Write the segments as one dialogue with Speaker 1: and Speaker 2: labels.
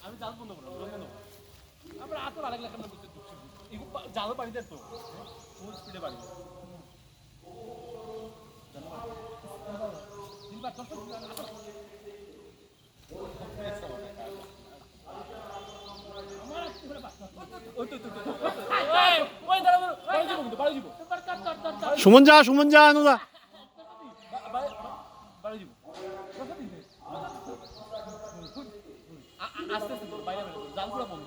Speaker 1: আমি জাল বন্ধ করবো আমরা আতর আরেক লেখা জাল পানিতে তো ফুল স্পিডে বাড়ি
Speaker 2: সুমন যা নুদা
Speaker 1: আস্তে আস্তে বাইরে জাল পুরো বন্ধ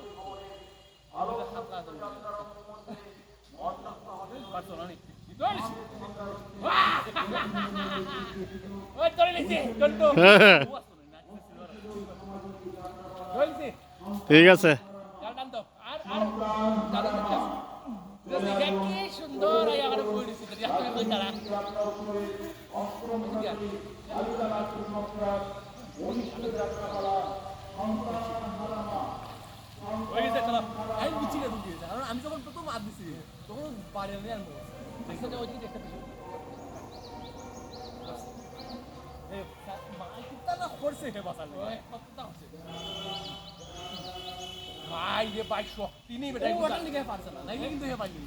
Speaker 2: ঠিক আছে
Speaker 1: সুন্দর আমি যখন প্রথম হাত দিচ্ছি তখন বাড়ি আনবো ভাই রে ভাই শক্তি নেই বেটা পারছে না নাইলে কিন্তু হে পাইনি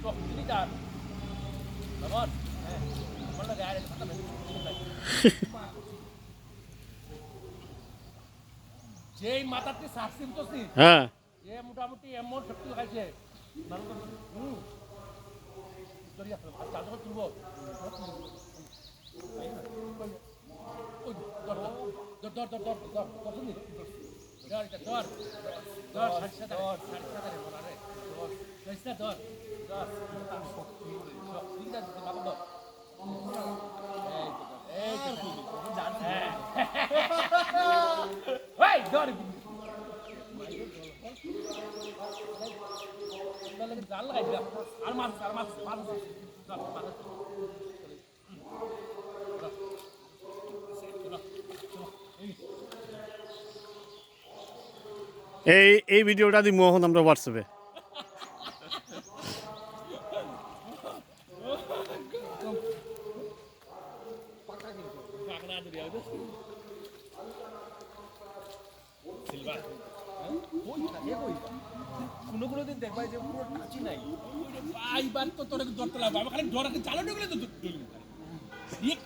Speaker 1: শক্তি নেই তার আমার আমার লাগে আর কথা নাই যেই মাথাতে সাকসিম তোছি
Speaker 2: হ্যাঁ
Speaker 1: এ মোটামুটি এমন শক্তি লাগাইছে মানুষ দরিয়া চাল যখন তুলব জাল লাগাই আর মাছ
Speaker 2: এই ভিডিওটা দিই মোহন আমরা হোয়াটসঅ্যাপে
Speaker 1: কোনো দিন দেখবাই যে পুরো টাচি নাই এইবার তো তোর ধরতে লাগবে আমি খালি ধরাকে চালো ঢুকলে তো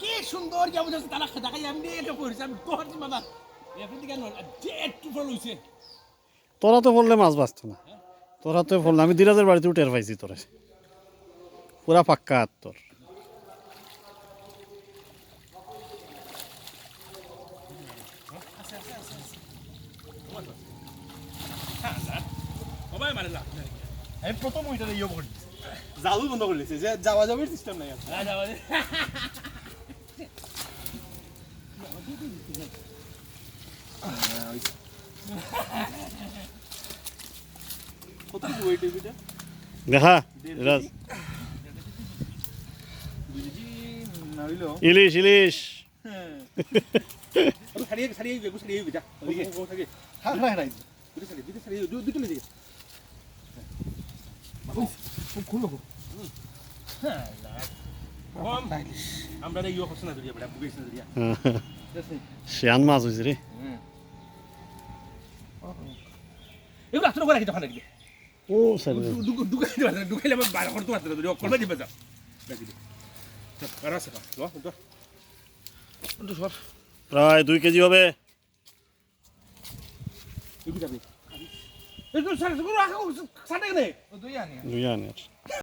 Speaker 1: কি সুন্দর যেমন তারা দেখাই আমি এটা পড়ছি আমি তোর মাথা এখন কেন একটু ফল হয়েছে
Speaker 2: তোরা তো বললে মাছ বাঁচতো না তোরা তো বললে আমি দিরাজের বাড়িতে টের পাইছি তোরা পুরা পাক্কা আর তোর
Speaker 1: আমি প্রথম ওইটা ইয়ে করে জালু বন্ধ করে দিয়েছে যে যাওয়া যাবে সিস্টেম নাই কত ওয়েট এটা
Speaker 2: দেখা রাজ ইলিশ ইলিশ
Speaker 1: ছাড়িয়ে ছাড়িয়ে ছাড়িয়ে যা ওদিকে থাকে হ্যাঁ হ্যাঁ হ্যাঁ দুটো ছাড়িয়ে দুটো নিয়ে খুলো হ্যাঁ আমরা ইয়ে করছি না দুরিয়া বেটা বুঝেছি না দুরিয়া
Speaker 2: শিয়ান মাছ হয়েছে রে
Speaker 1: এগুলো আসলে করে রাখি তখন রাখবে
Speaker 2: ও স্যার
Speaker 1: ঢুকাইলে আমার বাইরে করতে পারতো না করবে যাবে যা রাখি
Speaker 2: প্রায় 2 কেজি হবে
Speaker 1: দুই আনি